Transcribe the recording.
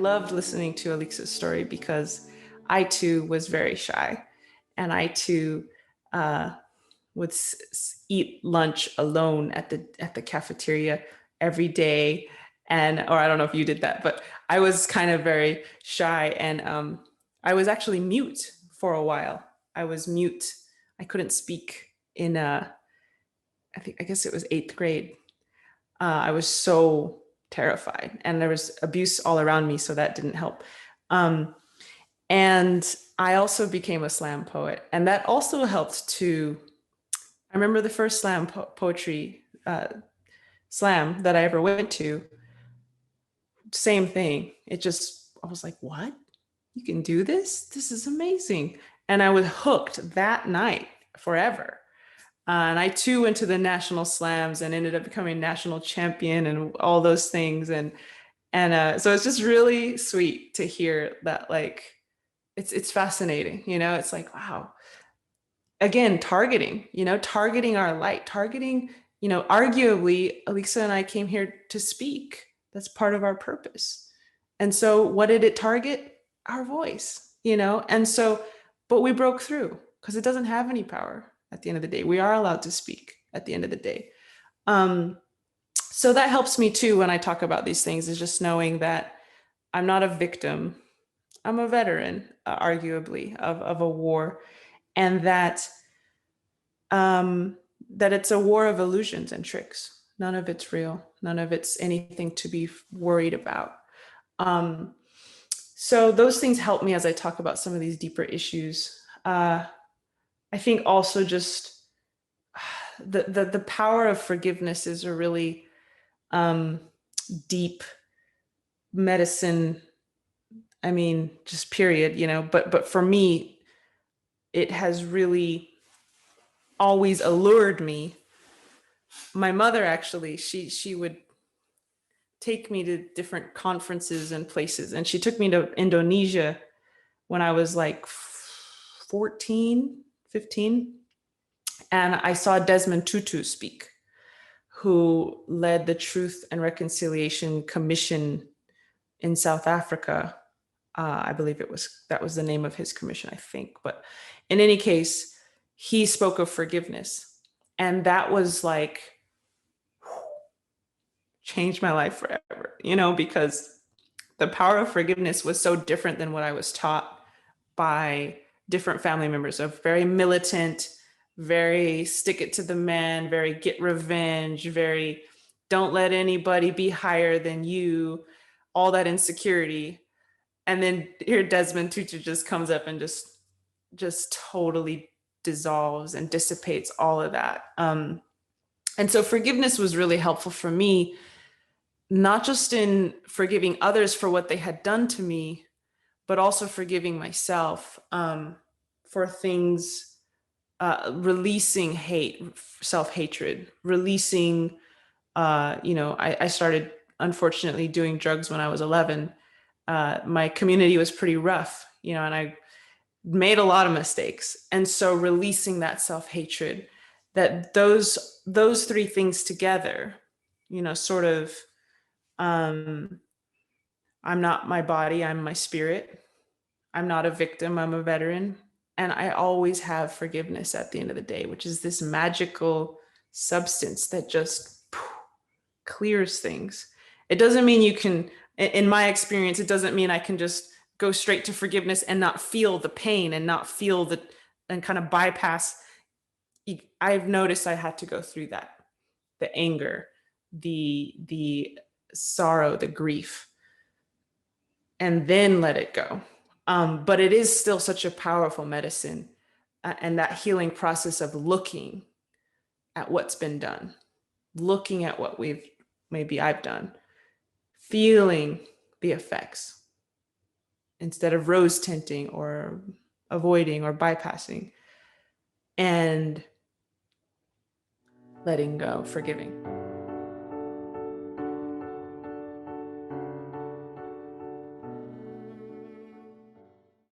loved listening to Alixa's story because I too was very shy, and I too would eat lunch alone at the cafeteria every day. And or I don't know if you did that, but I was kind of very shy, and I was actually mute for a while. I was mute. I couldn't speak in I guess it was 8th grade. I was so terrified, and there was abuse all around me, so that didn't help. Um, and I also became a slam poet, and that also helped to. I remember the first slam poetry slam that I ever went to. Same thing. It just, I was like, what? You can do this? This is amazing. And I was hooked that night forever. And I too went to the national slams and ended up becoming national champion and all those things. And so it's just really sweet to hear that. Like, it's fascinating. It's like, wow. Again, targeting our light, targeting, arguably, Alixa and I came here to speak. That's part of our purpose. And so what did it target? Our voice, And so, but we broke through because it doesn't have any power at the end of the day. We are allowed to speak at the end of the day. So that helps me too when I talk about these things, is just knowing that I'm not a victim. I'm a veteran, arguably, of a war, and that it's a war of illusions and tricks. None of it's real. None of it's anything to be worried about. So those things help me as I talk about some of these deeper issues. I think also just the power of forgiveness is a really deep medicine. I mean, just period, but for me, it has really always allured me. My mother, actually, she would take me to different conferences and places, and she took me to Indonesia when I was like 14, 15, and I saw Desmond Tutu speak, who led the Truth and Reconciliation Commission in South Africa. I believe that was the name of his commission, I think. But in any case, he spoke of forgiveness. And that was like, changed my life forever, because the power of forgiveness was so different than what I was taught by different family members, of very militant, very stick it to the man, very get revenge, very don't let anybody be higher than you, all that insecurity. And then here Desmond Tutu just comes up and just totally dissolves and dissipates all of that. And so forgiveness was really helpful for me, not just in forgiving others for what they had done to me, but also forgiving myself for things, releasing hate, self-hatred, releasing, I started, unfortunately, doing drugs when I was 11. My community was pretty rough, and I made a lot of mistakes. And so releasing that self-hatred, that those three things together, sort of, I'm not my body, I'm my spirit. I'm not a victim, I'm a veteran. And I always have forgiveness at the end of the day, which is this magical substance that just clears things. It doesn't mean you can, in my experience, it doesn't mean I can just go straight to forgiveness and not feel the pain and not feel the, and kind of bypass. I've noticed I had to go through that, the anger, the sorrow, the grief, and then let it go. But it is still such a powerful medicine, and that healing process of looking at what's been done, looking at what maybe I've done, feeling the effects instead of rose tinting or avoiding or bypassing, and letting go, forgiving.